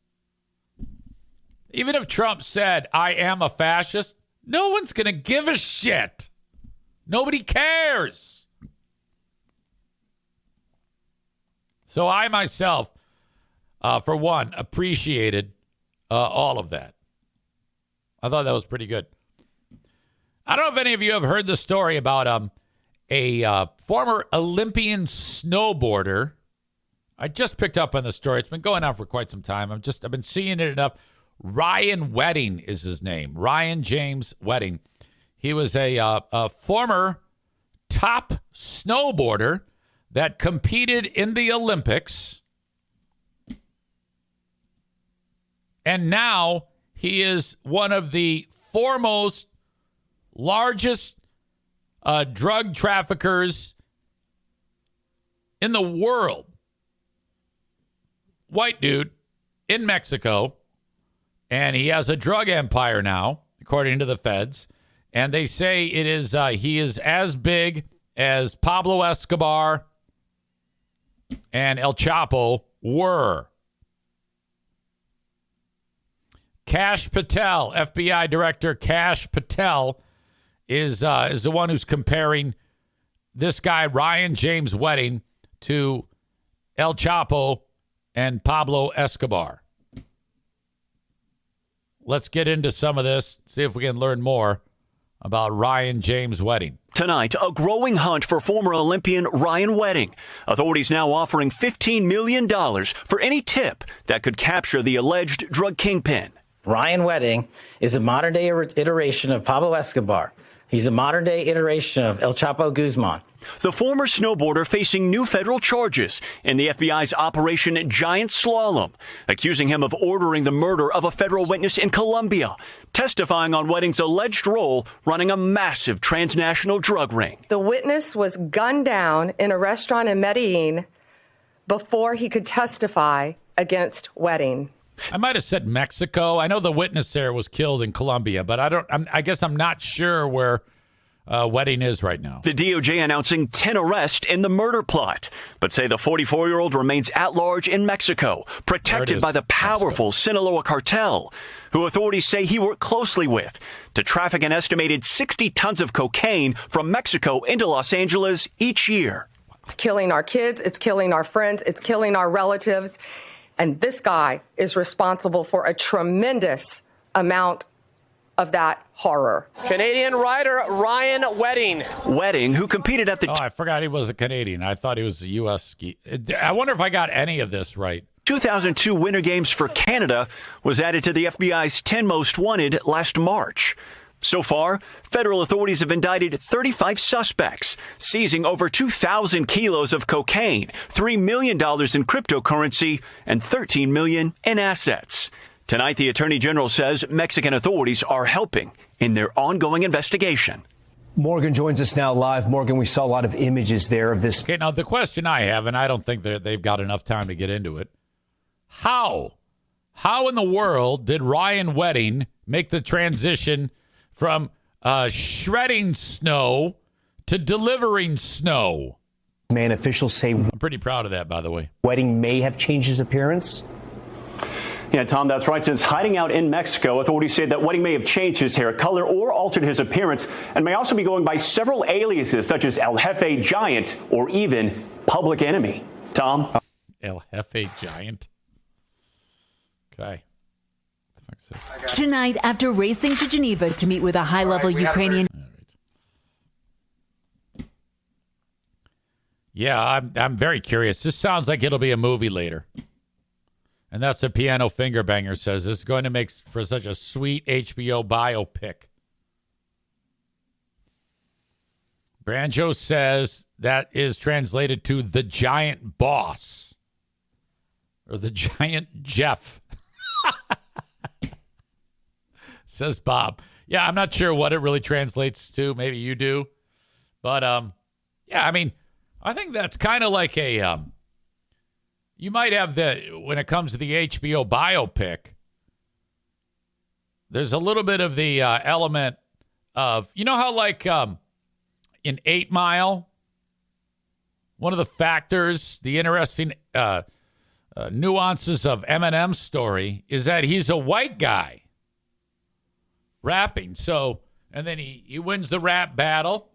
[SPEAKER 1] Even if Trump said, I am a fascist, no one's going to give a shit. Nobody cares. So I myself, for one, appreciated all of that. I thought that was pretty good. I don't know if any of you have heard the story about a former Olympian snowboarder. I just picked up on the story. It's been going on for quite some time. I've been seeing it enough. Ryan Wedding is his name. Ryan James Wedding. He was a former top snowboarder that competed in the Olympics. And now he is one of the foremost, largest drug traffickers in the world. White dude in Mexico. And he has a drug empire now, according to the feds. And they say it is he is as big as Pablo Escobar and El Chapo were. Kash Patel, FBI Director Kash Patel, is the one who's comparing this guy, Ryan James Wedding, to El Chapo and Pablo Escobar. Let's get into some of this, see if we can learn more about Ryan James Wedding.
[SPEAKER 11] Tonight, a growing hunt for former Olympian Ryan Wedding. Authorities now offering $15 million for any tip that could capture the alleged drug kingpin.
[SPEAKER 12] Ryan Wedding is a modern-day iteration of Pablo Escobar, He's a modern-day iteration of El Chapo Guzman.
[SPEAKER 11] The former snowboarder facing new federal charges in the FBI's Operation Giant Slalom, accusing him of ordering the murder of a federal witness in Colombia, testifying on Wedding's alleged role running a massive transnational drug ring.
[SPEAKER 13] The witness was gunned down in a restaurant in Medellin before he could testify against Wedding.
[SPEAKER 1] I might have said Mexico. I know the witness there was killed in Colombia, but I guess I'm not sure where Wedding is right now.
[SPEAKER 11] The DOJ announcing 10 arrests in the murder plot, but say the 44-year-old remains at large in Mexico, protected by the powerful Sinaloa cartel, who authorities say he worked closely with to traffic an estimated 60 tons of cocaine from Mexico into Los Angeles each year.
[SPEAKER 13] It's killing our kids, it's killing our friends, it's killing our relatives, and this guy is responsible for a tremendous amount of that horror.
[SPEAKER 14] Canadian rider Ryan
[SPEAKER 11] Wedding, who competed at the...
[SPEAKER 1] I forgot he was a Canadian. I thought he was a U.S. ski. I wonder if I got any of this right.
[SPEAKER 11] 2002 Winter Games for Canada was added to the FBI's 10 Most Wanted last March. So far, federal authorities have indicted 35 suspects, seizing over 2,000 kilos of cocaine, $3 million in cryptocurrency, and $13 million in assets. Tonight, the Attorney General says Mexican authorities are helping in their ongoing investigation.
[SPEAKER 15] Morgan joins us now live. Morgan, we saw a lot of images there of this.
[SPEAKER 1] Okay, now the question I have, and I don't think they've got enough time to get into it. How in the world did Ryan Wedding make the transition from shredding snow to delivering snow?
[SPEAKER 15] Man, officials say...
[SPEAKER 1] I'm pretty proud of that, by the way.
[SPEAKER 15] Wedding may have changed his appearance.
[SPEAKER 11] Yeah, Tom, that's right. Since hiding out in Mexico, authorities say that Wedding may have changed his hair color or altered his appearance and may also be going by several aliases such as El Jefe Giant or even Public Enemy. Tom?
[SPEAKER 1] El Jefe Giant. Okay.
[SPEAKER 16] Tonight, after racing to Geneva to meet with a high-level Ukrainian...
[SPEAKER 1] Yeah, I'm very curious. This sounds like it'll be a movie later. And that's what Piano Finger Banger says. This is going to make for such a sweet HBO biopic. Branjo says that is translated to The Giant Boss. Or The Giant Jeff. Says Bob. Yeah, I'm not sure what it really translates to. Maybe you do. But, yeah, I mean, I think that's kind of like a... You might have when it comes to the HBO biopic, there's a little bit of the element of, you know how like in 8 Mile, one of the factors, the interesting nuances of Eminem's story is that he's a white guy rapping. So, and then he wins the rap battle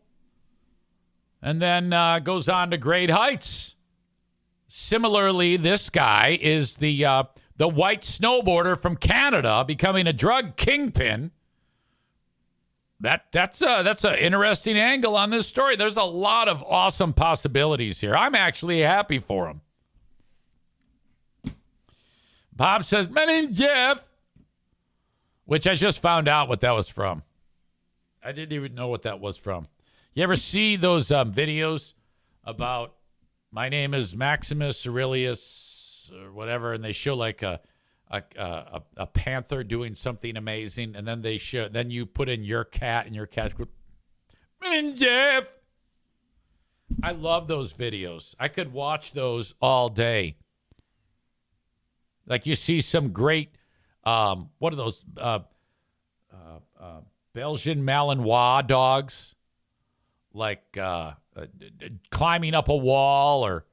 [SPEAKER 1] and then goes on to great heights. Similarly, this guy is the white snowboarder from Canada becoming a drug kingpin. That's an interesting angle on this story. There's a lot of awesome possibilities here. I'm actually happy for him. Bob says, "My name's Jeff," which I just found out what that was from. I didn't even know what that was from. You ever see those videos about my name is Maximus Aurelius or whatever, and they show like a panther doing something amazing, and then you put in your cat, and your cat's going, "My name's Jeff." I love those videos. I could watch those all day. Like you see some great, what are those Belgian Malinois dogs, like climbing up a wall or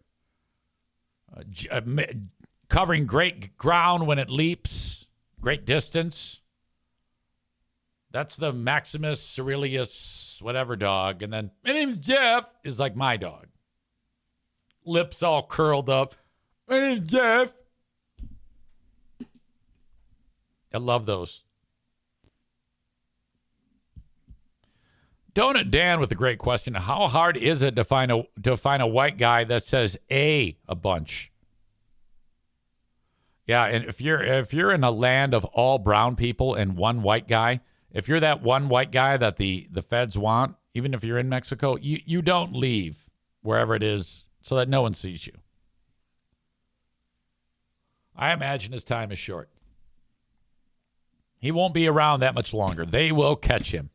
[SPEAKER 1] covering great ground when it leaps, great distance. That's the Maximus Aurelius whatever dog. And then, "My name's Jeff," is like my dog. Lips all curled up. "My name's Jeff." I love those. Donut Dan with a great question. How hard is it to find a white guy that says a bunch? Yeah, and if you're in a land of all brown people and one white guy, if you're that one white guy that the feds want, even if you're in Mexico, you don't leave wherever it is so that no one sees you. I imagine his time is short. He won't be around that much longer. They will catch him.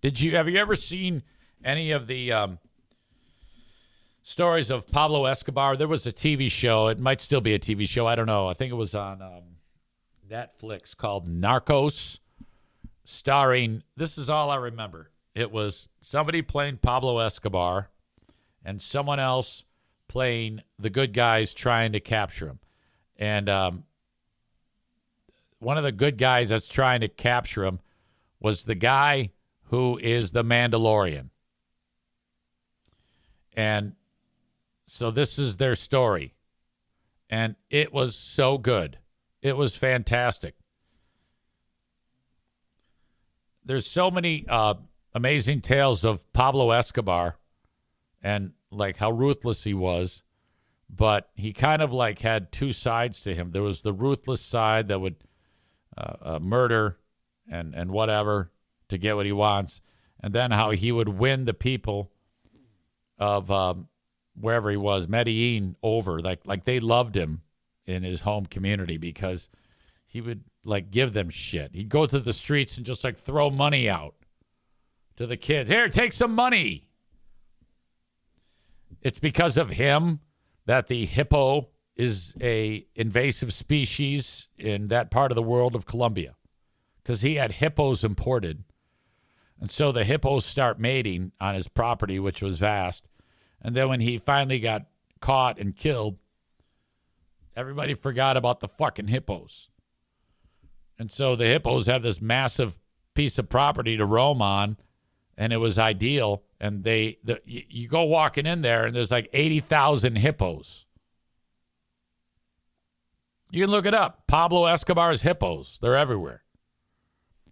[SPEAKER 1] Have you ever seen any of the stories of Pablo Escobar? There was a TV show. It might still be a TV show. I don't know. I think it was on Netflix called Narcos, starring, this is all I remember. It was somebody playing Pablo Escobar and someone else playing the good guys trying to capture him. And one of the good guys that's trying to capture him was the guy who is the Mandalorian. And so this is their story. And it was so good. It was fantastic. There's so many amazing tales of Pablo Escobar and like how ruthless he was. But he kind of like had two sides to him. There was the ruthless side that would murder and whatever to get what he wants. And then how he would win the people of wherever he was, Medellin, over. Like they loved him in his home community because he would like give them shit. He'd go to the streets and just like throw money out to the kids. Here, take some money. It's because of him that the hippo is a invasive species in that part of the world of Colombia, because he had hippos imported. And so the hippos start mating on his property, which was vast. And then when he finally got caught and killed, everybody forgot about the fucking hippos. And so the hippos have this massive piece of property to roam on, and it was ideal. And you go walking in there, and there's like 80,000 hippos. You can look it up. Pablo Escobar's hippos. They're everywhere.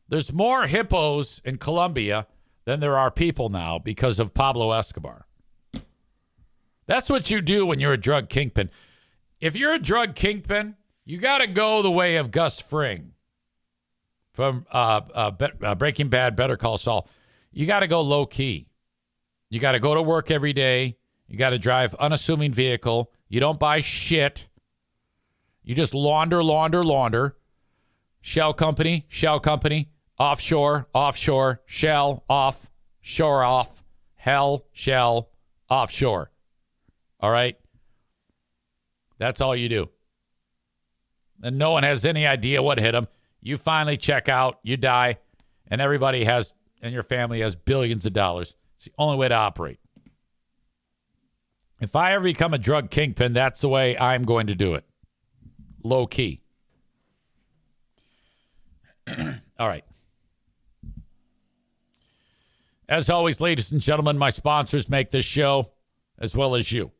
[SPEAKER 1] There's more hippos in Colombia than there are people now because of Pablo Escobar. That's what you do when you're a drug kingpin. If you're a drug kingpin, you got to go the way of Gus Fring from Breaking Bad, Better Call Saul. You got to go low key. You got to go to work every day. You got to drive unassuming vehicle. You don't buy shit. You just launder. Shell company, offshore, shell, off, shore off, hell, shell, offshore. All right? That's all you do. And no one has any idea what hit them. You finally check out, you die, and everybody has, and your family has billions of dollars. It's the only way to operate. If I ever become a drug kingpin, that's the way I'm going to do it. Low key. All right. As always, ladies and gentlemen, my sponsors make this show as well as you.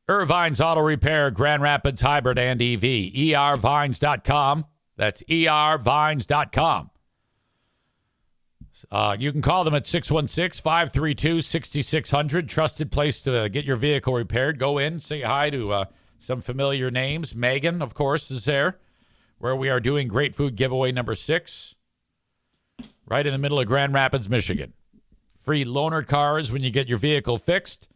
[SPEAKER 1] Irvine's Auto Repair, Grand Rapids Hybrid and EV. ERVines.com. That's ERVines.com. You can call them at 616-532-6600. Trusted place to get your vehicle repaired. Go in, say hi to some familiar names. Megan, of course, is there, where we are doing Great Food Giveaway number 6, right in the middle of Grand Rapids, Michigan. Free loaner cars when you get your vehicle fixed.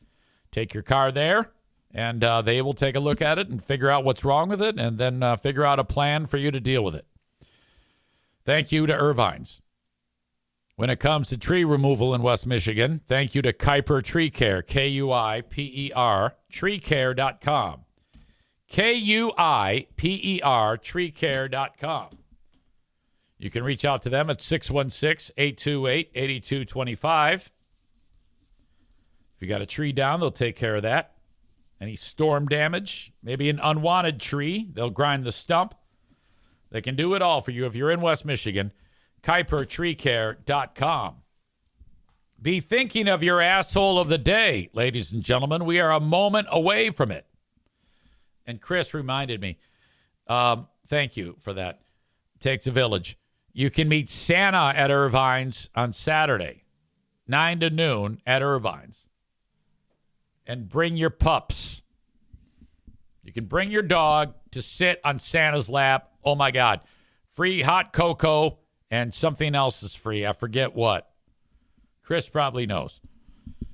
[SPEAKER 1] Take your car there, and they will take a look at it and figure out what's wrong with it, and then figure out a plan for you to deal with it. Thank you to Irvine's. When it comes to tree removal in West Michigan, thank you to Kuiper Tree Care, Kuiper, treecare.com. Kuiper, treecare.com. You can reach out to them at 616-828-8225. If you got a tree down, they'll take care of that. Any storm damage, maybe an unwanted tree, they'll grind the stump. They can do it all for you if you're in West Michigan. KuiperTreeCare.com. Be thinking of your asshole of the day, ladies and gentlemen. We are a moment away from it. And Chris reminded me. Thank you for that. Takes a village. You can meet Santa at Irvine's on Saturday, 9 to noon at Irvine's. And bring your pups. You can bring your dog to sit on Santa's lap. Oh, my God. Free hot cocoa And something else is free. I forget what. Chris probably knows.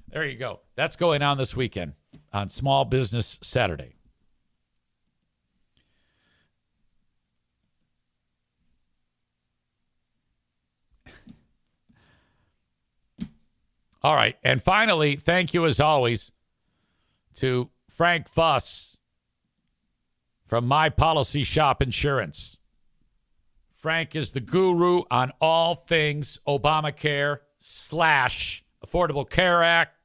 [SPEAKER 1] There you go. That's going on this weekend on Small Business Saturday. All right. And finally, thank you as always to Frank Fuss from My Policy Shop Insurance. Frank is the guru on all things Obamacare / Affordable Care Act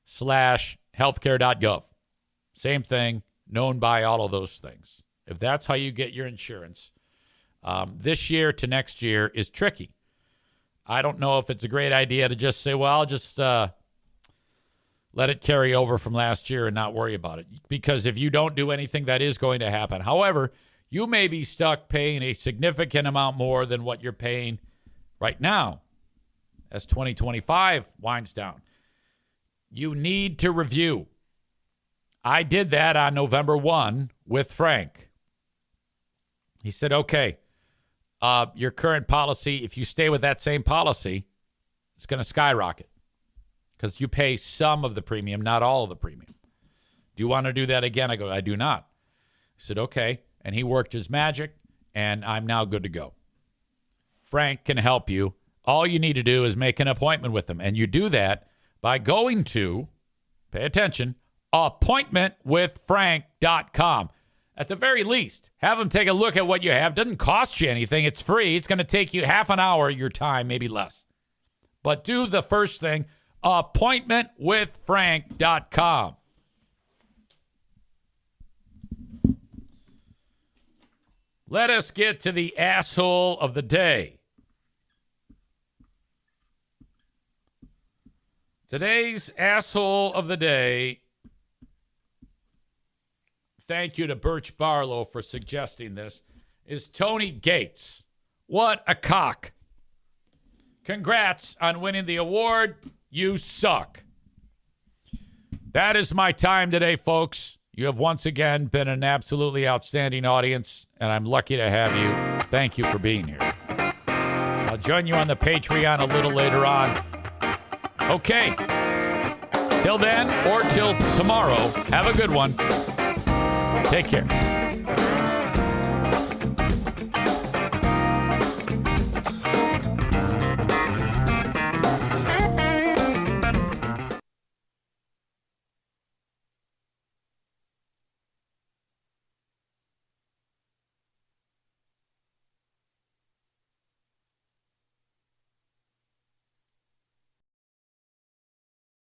[SPEAKER 1] / healthcare.gov. Same thing, known by all of those things. If that's how you get your insurance, this year to next year is tricky. I don't know if it's a great idea to just say, well, I'll just let it carry over from last year and not worry about it. Because if you don't do anything, that is going to happen. However, you may be stuck paying a significant amount more than what you're paying right now as 2025 winds down. You need to review. I did that on November 1 with Frank. He said, okay, your current policy, if you stay with that same policy, it's going to skyrocket because you pay some of the premium, not all of the premium. Do you want to do that again? I go, I do not. He said, okay. And he worked his magic, and I'm now good to go. Frank can help you. All you need to do is make an appointment with him. And you do that by going to, pay attention, appointmentwithfrank.com. At the very least, have them take a look at what you have. Doesn't cost you anything. It's free. It's going to take you half an hour of your time, maybe less. But do the first thing, appointmentwithfrank.com. Let us get to the asshole of the day. Today's asshole of the day. Thank you to Birch Barlow for suggesting this, is Tony Gates. What a cock. Congrats on winning the award. You suck. That is my time today, folks. You have once again been an absolutely outstanding audience, and I'm lucky to have you. Thank you for being here. I'll join you on the Patreon a little later on. Okay. Till then, or till tomorrow, have a good one. Take care.